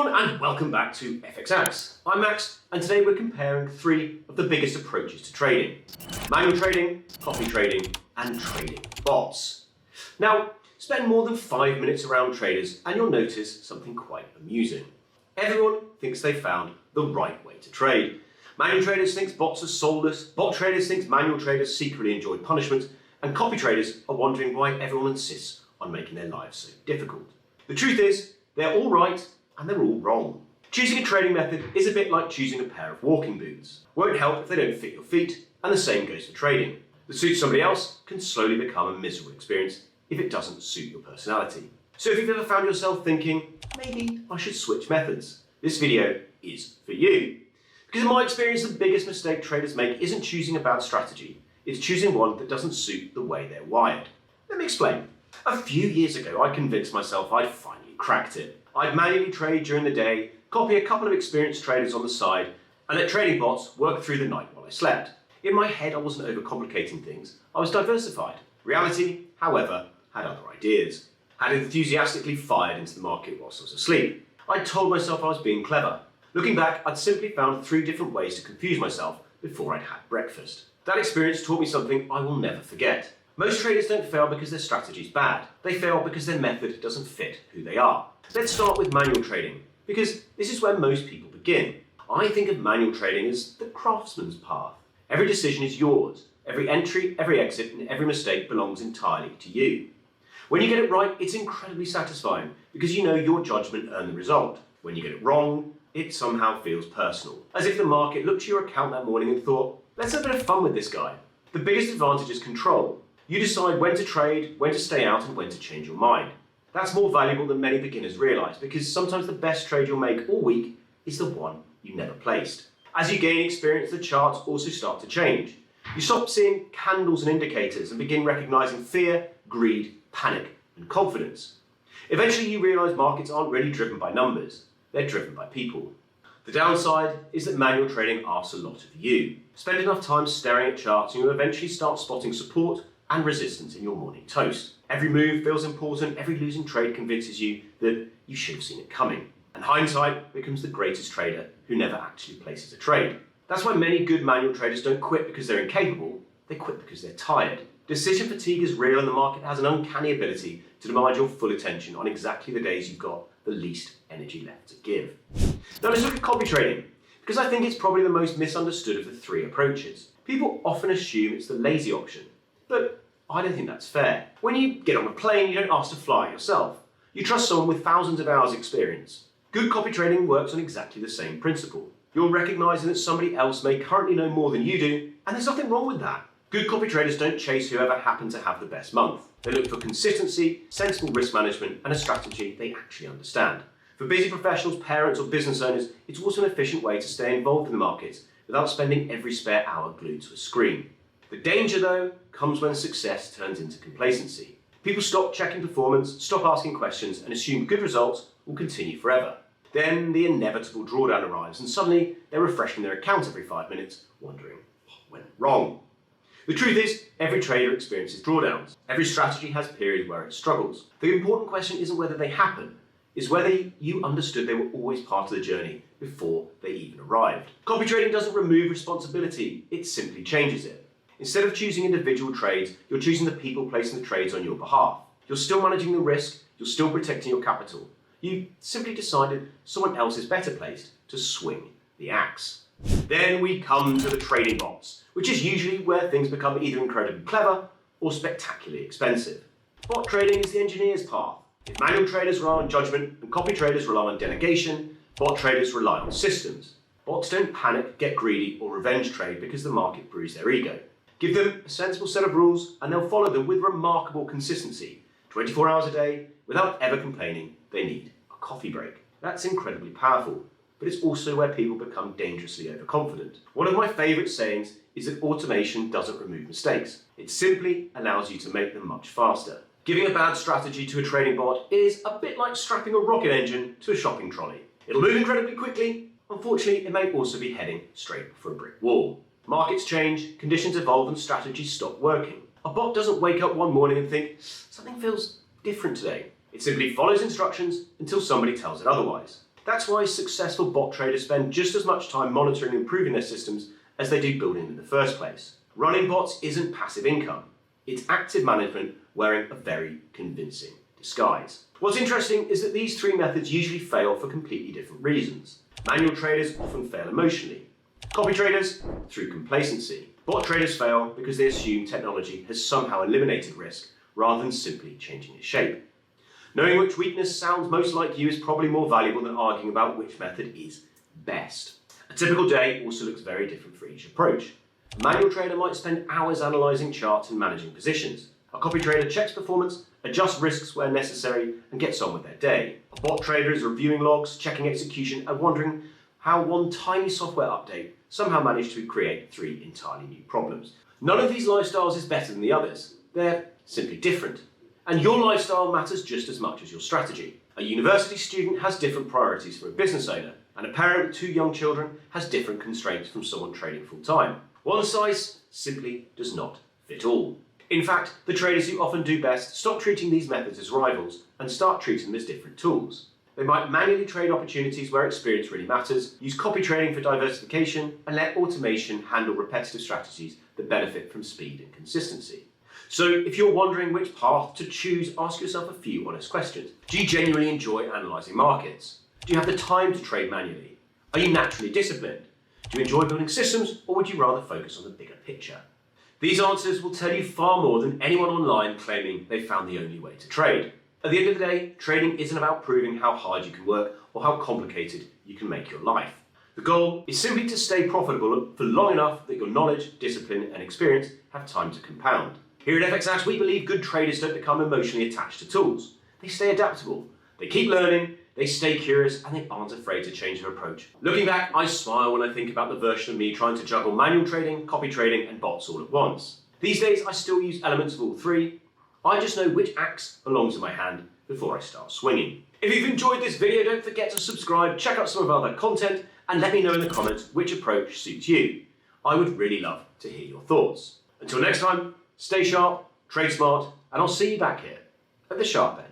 everyone, and welcome back to FXX. I'm Max, and today we're comparing three of the biggest approaches to trading: manual trading, copy trading, and trading bots. Now, spend more than 5 minutes around traders and you'll notice something quite amusing. Everyone thinks they found the right way to trade. Manual traders think bots are soulless, bot traders think manual traders secretly enjoy punishment, and copy traders are wondering why everyone insists on making their lives so difficult. The truth is, they're all right and they're all wrong. Choosing a trading method is a bit like choosing a pair of walking boots. Won't help if they don't fit your feet, and the same goes for trading. The suit somebody else can slowly become a miserable experience if it doesn't suit your personality. So if you've ever found yourself thinking, maybe I should switch methods, this video is for you. Because in my experience, the biggest mistake traders make isn't choosing a bad strategy, it's choosing one that doesn't suit the way they're wired. Let me explain. A few years ago, I convinced myself I'd finally cracked it. I'd manually trade during the day, copy a couple of experienced traders on the side, and let trading bots work through the night while I slept. In my head, I wasn't overcomplicating things. I was diversified. Reality, however, had other ideas. Had enthusiastically fired into the market whilst I was asleep. I told myself I was being clever. Looking back, I'd simply found 3 different ways to confuse myself before I'd had breakfast. That experience taught me something I will never forget. Most traders don't fail because their strategy's bad. They fail because their method doesn't fit who they are. Let's start with manual trading, because this is where most people begin. I think of manual trading as the craftsman's path. Every decision is yours. Every entry, every exit, and every mistake belongs entirely to you. When you get it right, it's incredibly satisfying because you know your judgment earned the result. When you get it wrong, it somehow feels personal, as if the market looked at your account that morning and thought, let's have a bit of fun with this guy. The biggest advantage is control. You decide when to trade, when to stay out, and when to change your mind. That's more valuable than many beginners realise, because sometimes the best trade you'll make all week is the one you never placed. As you gain experience, the charts also start to change. You stop seeing candles and indicators and begin recognising fear, greed, panic, and confidence. Eventually you realise markets aren't really driven by numbers, they're driven by people. The downside is that manual trading asks a lot of you. Spend enough time staring at charts and you'll eventually start spotting support and resistance in your morning toast. Every move feels important, every losing trade convinces you that you should have seen it coming. And hindsight becomes the greatest trader who never actually places a trade. That's why many good manual traders don't quit because they're incapable, they quit because they're tired. Decision fatigue is real and the market has an uncanny ability to demand your full attention on exactly the days you've got the least energy left to give. Now let's look at copy trading, because I think it's probably the most misunderstood of the 3 approaches. People often assume it's the lazy option, but I don't think that's fair. When you get on a plane, you don't ask to fly yourself. You trust someone with thousands of hours experience. Good copy trading works on exactly the same principle. You're recognising that somebody else may currently know more than you do, and there's nothing wrong with that. Good copy traders don't chase whoever happens to have the best month. They look for consistency, sensible risk management, and a strategy they actually understand. For busy professionals, parents, or business owners, it's also an efficient way to stay involved in the markets without spending every spare hour glued to a screen. The danger, though, comes when success turns into complacency. People stop checking performance, stop asking questions, and assume good results will continue forever. Then the inevitable drawdown arrives, and suddenly they're refreshing their account every 5 minutes, wondering what went wrong. The truth is, every trader experiences drawdowns. Every strategy has periods where it struggles. The important question isn't whether they happen, it's whether you understood they were always part of the journey before they even arrived. Copy trading doesn't remove responsibility, it simply changes it. Instead of choosing individual trades, you're choosing the people placing the trades on your behalf. You're still managing the risk, you're still protecting your capital. You simply decided someone else is better placed to swing the axe. Then we come to the trading bots, which is usually where things become either incredibly clever or spectacularly expensive. Bot trading is the engineer's path. If manual traders rely on judgment and copy traders rely on delegation, bot traders rely on systems. Bots don't panic, get greedy, or revenge trade because the market bruised their ego. Give them a sensible set of rules and they'll follow them with remarkable consistency, 24 hours a day, without ever complaining they need a coffee break. That's incredibly powerful, but it's also where people become dangerously overconfident. One of my favourite sayings is that automation doesn't remove mistakes. It simply allows you to make them much faster. Giving a bad strategy to a trading bot is a bit like strapping a rocket engine to a shopping trolley. It'll move incredibly quickly. Unfortunately, it may also be heading straight for a brick wall. Markets change, conditions evolve, and strategies stop working. A bot doesn't wake up one morning and think, something feels different today. It simply follows instructions until somebody tells it otherwise. That's why successful bot traders spend just as much time monitoring and improving their systems as they do building them in the first place. Running bots isn't passive income. It's active management wearing a very convincing disguise. What's interesting is that these three methods usually fail for completely different reasons. Manual traders often fail emotionally. Copy traders through complacency. Bot traders fail because they assume technology has somehow eliminated risk rather than simply changing its shape. Knowing which weakness sounds most like you is probably more valuable than arguing about which method is best. A typical day also looks very different for each approach. A manual trader might spend hours analysing charts and managing positions. A copy trader checks performance, adjusts risks where necessary, and gets on with their day. A bot trader is reviewing logs, checking execution, and wondering how one tiny software update somehow managed to create 3 entirely new problems. None of these lifestyles is better than the others. They're simply different. And your lifestyle matters just as much as your strategy. A university student has different priorities from a business owner, and a parent with 2 young children has different constraints from someone trading full-time. One size simply does not fit all. In fact, the traders who often do best stop treating these methods as rivals and start treating them as different tools. They might manually trade opportunities where experience really matters, use copy trading for diversification, and let automation handle repetitive strategies that benefit from speed and consistency. So if you're wondering which path to choose, ask yourself a few honest questions. Do you genuinely enjoy analysing markets? Do you have the time to trade manually? Are you naturally disciplined? Do you enjoy building systems, or would you rather focus on the bigger picture? These answers will tell you far more than anyone online claiming they found the only way to trade. At the end of the day, trading isn't about proving how hard you can work or how complicated you can make your life. The goal is simply to stay profitable for long enough that your knowledge, discipline, and experience have time to compound. Here at FXAsh, we believe good traders don't become emotionally attached to tools. They stay adaptable, they keep learning, they stay curious, and they aren't afraid to change their approach. Looking back, I smile when I think about the version of me trying to juggle manual trading, copy trading, and bots all at once. These days, I still use elements of all three. I just know which axe belongs in my hand before I start swinging. If you've enjoyed this video, don't forget to subscribe, check out some of our other content, and let me know in the comments which approach suits you. I would really love to hear your thoughts. Until next time, stay sharp, trade smart, and I'll see you back here at the sharp end.